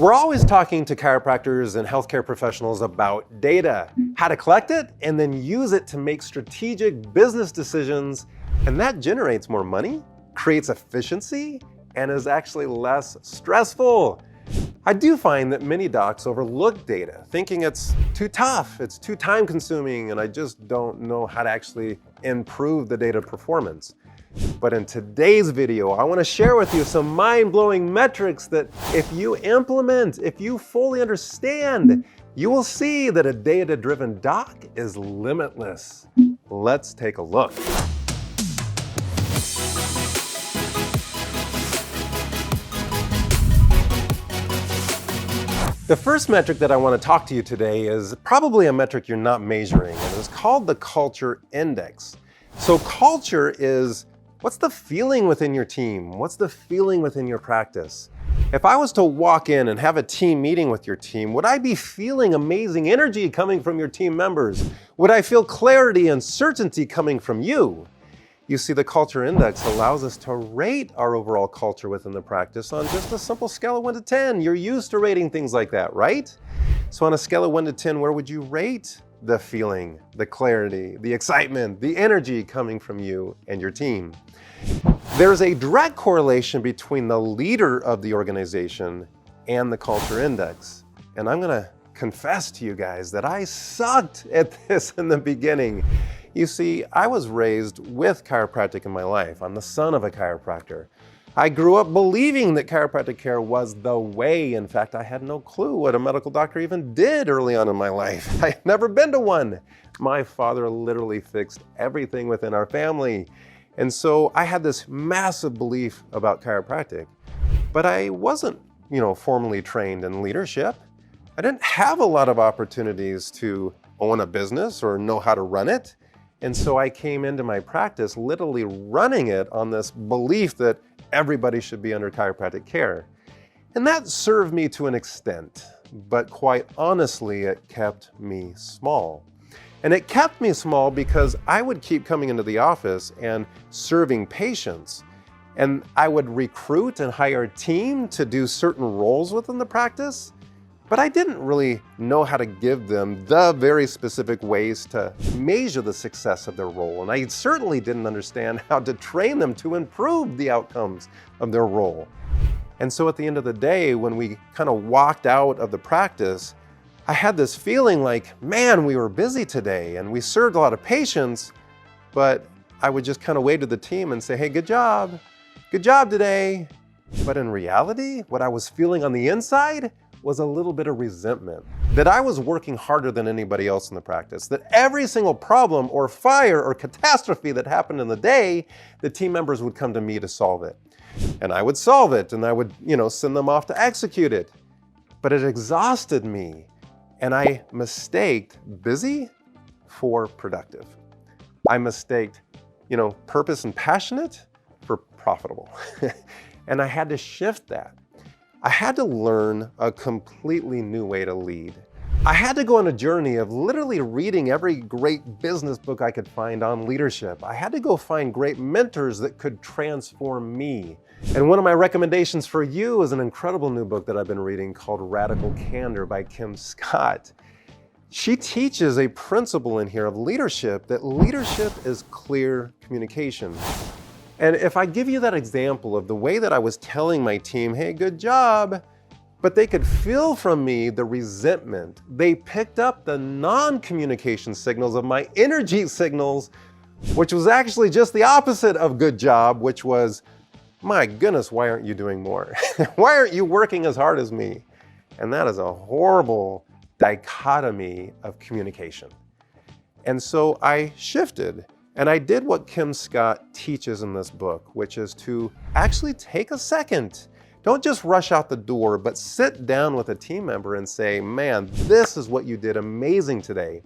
We're always talking to chiropractors and healthcare professionals about data, how to collect it, and then use it to make strategic business decisions. And that generates more money, creates efficiency, and is actually less stressful. I do find that many docs overlook data, thinking it's too tough, it's too time consuming, and I just don't know how to actually improve the data performance. But in today's video, I want to share with you some mind-blowing metrics that if you implement, if you fully understand, you will see that a data-driven doc is limitless. Let's take a look. The first metric that I want to talk to you today is probably a metric you're not measuring, and it's called the culture index. So culture is what's the feeling within your team? What's the feeling within your practice? If I was to walk in and have a team meeting with your team, would I be feeling amazing energy coming from your team members? Would I feel clarity and certainty coming from you? You see, the culture index allows us to rate our overall culture within the practice on just a simple scale of 1 to 10. You're used to rating things like that, right? So on a scale of 1 to 10, where would you rate the feeling, the clarity, the excitement, the energy coming from you and your team? There's a direct correlation between the leader of the organization and the culture index. And I'm gonna confess to you guys that I sucked at this in the beginning. You see, I was raised with chiropractic in my life. I'm the son of a chiropractor. I grew up believing that chiropractic care was the way. In fact, I had no clue what a medical doctor even did early on in my life. I had never been to one. My father literally fixed everything within our family. And so I had this massive belief about chiropractic, but I wasn't, formally trained in leadership. I didn't have a lot of opportunities to own a business or know how to run it. And so I came into my practice literally running it on this belief that everybody should be under chiropractic care. And that served me to an extent, but quite honestly, it kept me small. And it kept me small because I would keep coming into the office and serving patients. And I would recruit and hire a team to do certain roles within the practice, but I didn't really know how to give them the very specific ways to measure the success of their role. And I certainly didn't understand how to train them to improve the outcomes of their role. And so at the end of the day, when we kind of walked out of the practice, I had this feeling like, man, we were busy today and we served a lot of patients, but I would just kind of wave to the team and say, hey, good job today. But in reality, what I was feeling on the inside was a little bit of resentment, that I was working harder than anybody else in the practice, that every single problem or fire or catastrophe that happened in the day, the team members would come to me to solve it. And I would solve it and I would, send them off to execute it. But it exhausted me and I mistaked busy for productive. I mistaked, purpose and passionate for profitable. And I had to shift that. I had to learn a completely new way to lead. I had to go on a journey of literally reading every great business book I could find on leadership. I had to go find great mentors that could transform me. And one of my recommendations for you is an incredible new book that I've been reading called Radical Candor by Kim Scott. She teaches a principle in here of leadership, that leadership is clear communication. And if I give you that example of the way that I was telling my team, hey, good job, but they could feel from me the resentment. They picked up the non-communication signals of my energy signals, which was actually just the opposite of good job, which was, my goodness, why aren't you doing more? Why aren't you working as hard as me? And that is a horrible dichotomy of communication. And so I shifted. And I did what Kim Scott teaches in this book, which is to actually take a second. Don't just rush out the door, but sit down with a team member and say, man, this is what you did amazing today.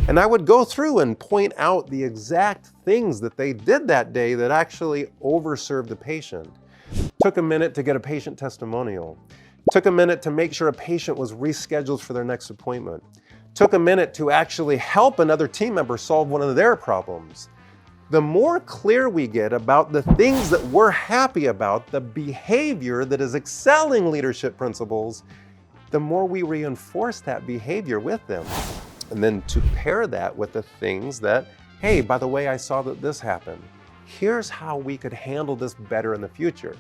And I would go through and point out the exact things that they did that day that actually overserved the patient. Took a minute to get a patient testimonial. Took a minute to make sure a patient was rescheduled for their next appointment. Took a minute to actually help another team member solve one of their problems. The more clear we get about the things that we're happy about, the behavior that is excelling leadership principles, the more we reinforce that behavior with them. And then to pair that with the things that, hey, by the way, I saw that this happened. Here's how we could handle this better in the future.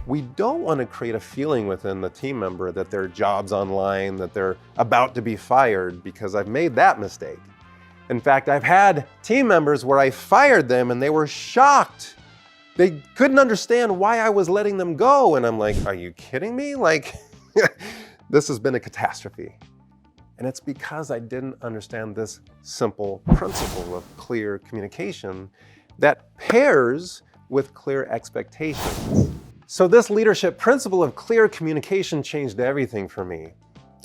We don't want to create a feeling within the team member that their job's online, that they're about to be fired, because I've made that mistake. In fact, I've had team members where I fired them and they were shocked. They couldn't understand why I was letting them go. And I'm like, are you kidding me? Like, this has been a catastrophe. And it's because I didn't understand this simple principle of clear communication that pairs with clear expectations. So this leadership principle of clear communication changed everything for me.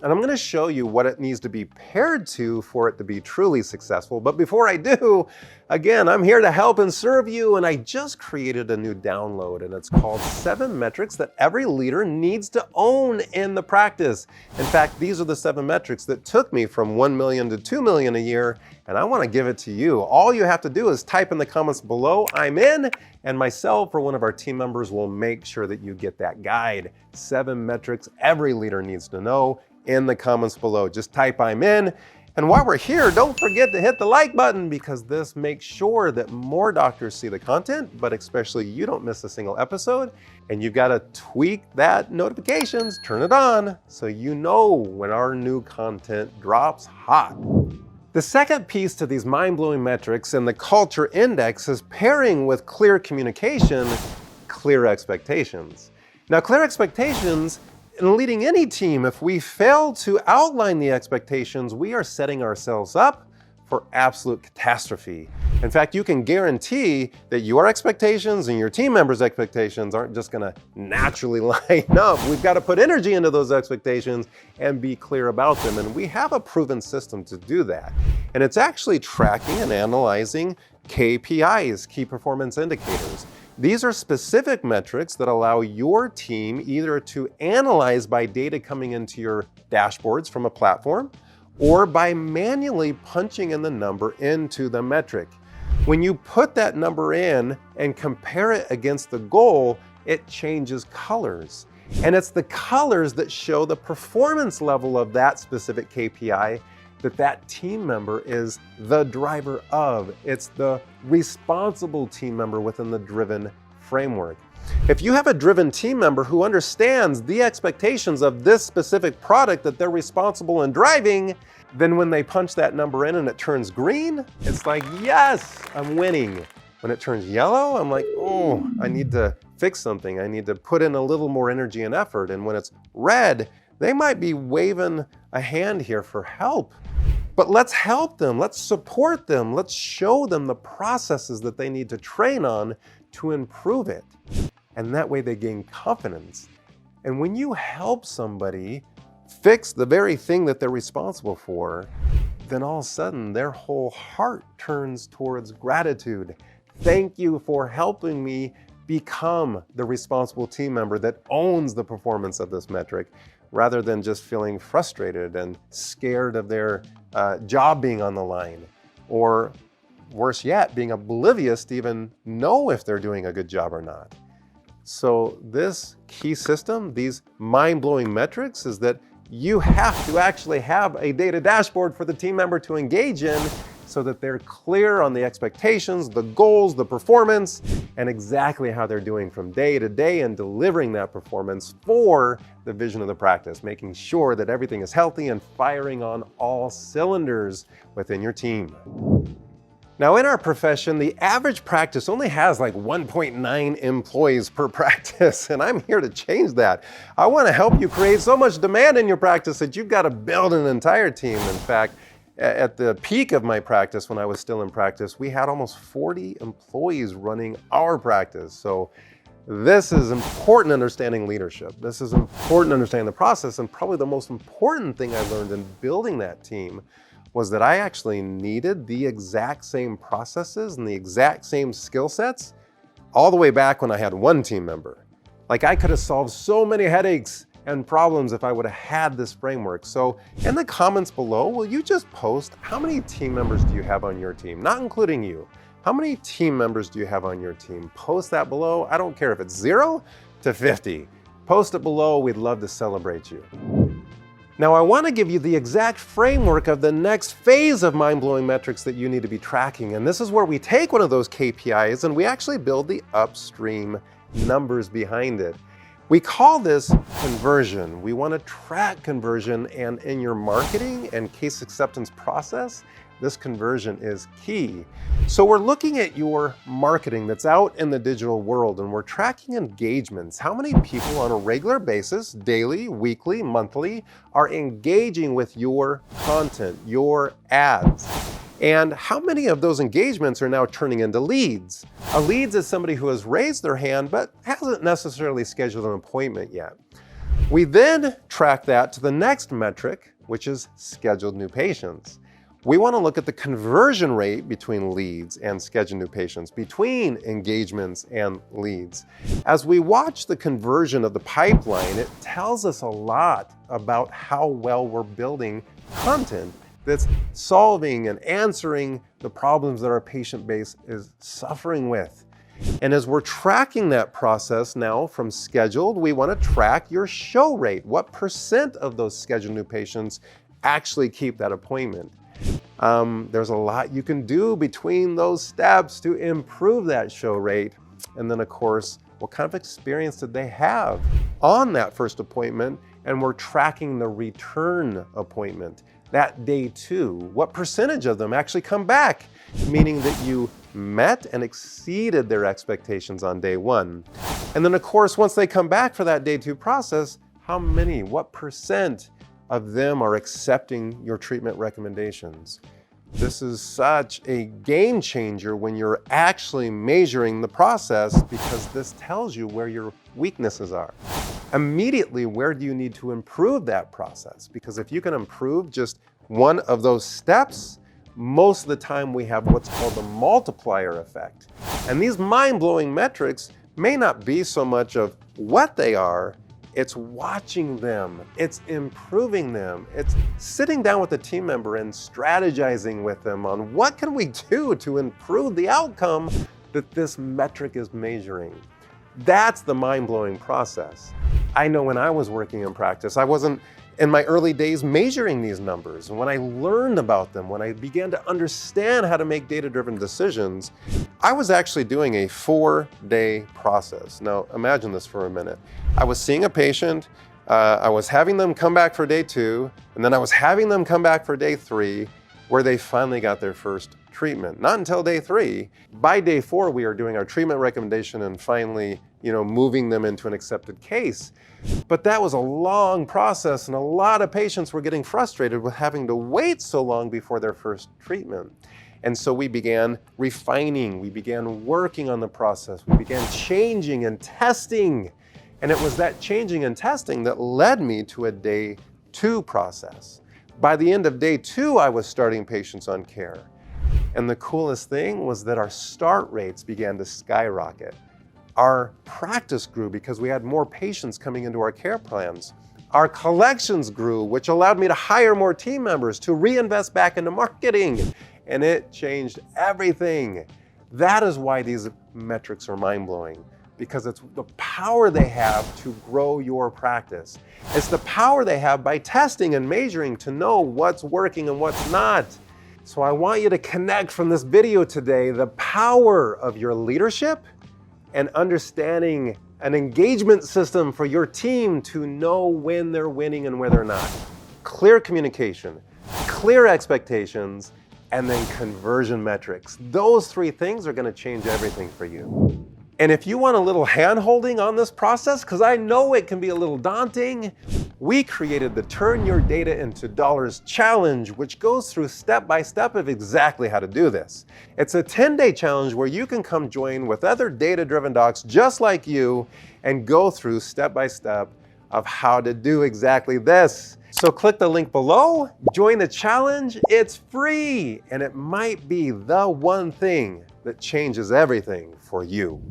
And I'm going to show you what it needs to be paired to for it to be truly successful. But before I do, again, I'm here to help and serve you. And I just created a new download, and it's called 7 Metrics That Every Leader Needs to Own in the Practice. In fact, these are the 7 metrics that took me from 1 million to 2 million a year. And I want to give it to you. All you have to do is type in the comments below, I'm in, and myself or one of our team members will make sure that you get that guide. 7 metrics every leader needs to know in the comments below. Just type I'm in. And while we're here, don't forget to hit the like button, because this makes sure that more doctors see the content, but especially you don't miss a single episode. And you've got to tweak that notifications, turn it on, so you know when our new content drops hot. The second piece to these mind-blowing metrics in the culture index is pairing with clear communication, clear expectations. Now, clear expectations in leading any team, if we fail to outline the expectations, we are setting ourselves up for absolute catastrophe. In fact, you can guarantee that your expectations and your team members' expectations aren't just going to naturally line up. We've got to put energy into those expectations and be clear about them. And we have a proven system to do that. And it's actually tracking and analyzing KPIs, key performance indicators. These are specific metrics that allow your team either to analyze by data coming into your dashboards from a platform, or by manually punching in the number into the metric. When you put that number in and compare it against the goal, it changes colors. And it's the colors that show the performance level of that specific KPI that team member is the driver of. It's the responsible team member within the driven framework. If you have a driven team member who understands the expectations of this specific product that they're responsible in driving, then when they punch that number in and it turns green, it's like, yes, I'm winning. When it turns yellow, I'm like, oh, I need to fix something. I need to put in a little more energy and effort. And when it's red, they might be waving a hand here for help. But let's help them, let's support them, let's show them the processes that they need to train on to improve it. And that way they gain confidence. And when you help somebody fix the very thing that they're responsible for, then all of a sudden their whole heart turns towards gratitude. Thank you for helping me become the responsible team member that owns the performance of this metric, rather than just feeling frustrated and scared of their job being on the line, or worse yet, being oblivious to even know if they're doing a good job or not. So this key system, these mind-blowing metrics, is that you have to actually have a data dashboard for the team member to engage in, so that they're clear on the expectations, the goals, the performance, and exactly how they're doing from day to day, and delivering that performance for the vision of the practice, making sure that everything is healthy and firing on all cylinders within your team. Now, in our profession, the average practice only has like 1.9 employees per practice, and I'm here to change that. I want to help you create so much demand in your practice that you've got to build an entire team. In fact, at the peak of my practice, when I was still in practice, we had almost 40 employees running our practice. So this is important understanding leadership. This is important understanding the process. And probably the most important thing I learned in building that team was that I actually needed the exact same processes and the exact same skill sets all the way back when I had one team member. Like, I could have solved so many headaches and problems if I would have had this framework. So in the comments below, will you just post how many team members do you have on your team, not including you? How many team members do you have on your team? Post that below. I don't care if it's 0 to 50. Post it below. We'd love to celebrate you. Now, I want to give you the exact framework of the next phase of mind-blowing metrics that you need to be tracking. And this is where we take one of those KPIs and we actually build the upstream numbers behind it. We call this conversion. We want to track conversion, and in your marketing and case acceptance process, this conversion is key. So we're looking at your marketing that's out in the digital world, and we're tracking engagements. How many people on a regular basis, daily, weekly, monthly, are engaging with your content, your ads? And how many of those engagements are now turning into leads? A lead is somebody who has raised their hand but hasn't necessarily scheduled an appointment yet. We then track that to the next metric, which is scheduled new patients. We want to look at the conversion rate between leads and scheduled new patients, between engagements and leads. As we watch the conversion of the pipeline, it tells us a lot about how well we're building content that's solving and answering the problems that our patient base is suffering with. And as we're tracking that process now from scheduled, we want to track your show rate. What % of those scheduled new patients actually keep that appointment? There's a lot you can do between those steps to improve that show rate. And then, of course, what kind of experience did they have on that first appointment? And we're tracking the return appointment, that day 2. What percentage of them actually come back? Meaning that you met and exceeded their expectations on day 1. And then, of course, once they come back for that day 2 process, how many, what % of them are accepting your treatment recommendations? This is such a game changer when you're actually measuring the process, because this tells you where your weaknesses are. Immediately, where do you need to improve that process? Because if you can improve just one of those steps, most of the time we have what's called the multiplier effect. And these mind-blowing metrics may not be so much of what they are, it's watching them, it's improving them, it's sitting down with a team member and strategizing with them on what can we do to improve the outcome that this metric is measuring. That's the mind-blowing process. I know when I was working in practice, I wasn't in my early days measuring these numbers. And when I learned about them, when I began to understand how to make data-driven decisions, I was actually doing a 4-day process. Now, imagine this for a minute. I was seeing a patient, I was having them come back for day 2, and then I was having them come back for day 3, where they finally got their first treatment. Not until day 3. By day 4, we are doing our treatment recommendation and finally, moving them into an accepted case. But that was a long process, and a lot of patients were getting frustrated with having to wait so long before their first treatment. And so we began refining, we began working on the process, we began changing and testing. And it was that changing and testing that led me to a day 2 process. By the end of day 2, I was starting patients on care. And the coolest thing was that our start rates began to skyrocket. Our practice grew because we had more patients coming into our care plans. Our collections grew, which allowed me to hire more team members to reinvest back into marketing. And it changed everything. That is why these metrics are mind-blowing, because it's the power they have to grow your practice. It's the power they have by testing and measuring to know what's working and what's not. So I want you to connect from this video today the power of your leadership and understanding an engagement system for your team to know when they're winning and where they're not. Clear communication, clear expectations, and then conversion metrics. Those 3 things are going to change everything for you. And if you want a little hand-holding on this process, because I know it can be a little daunting, we created the Turn Your Data into Dollars Challenge, which goes through step-by-step of exactly how to do this. It's a 10-day challenge where you can come join with other data-driven docs just like you and go through step-by-step of how to do exactly this. So click the link below, join the challenge, it's free, and it might be the one thing that changes everything for you.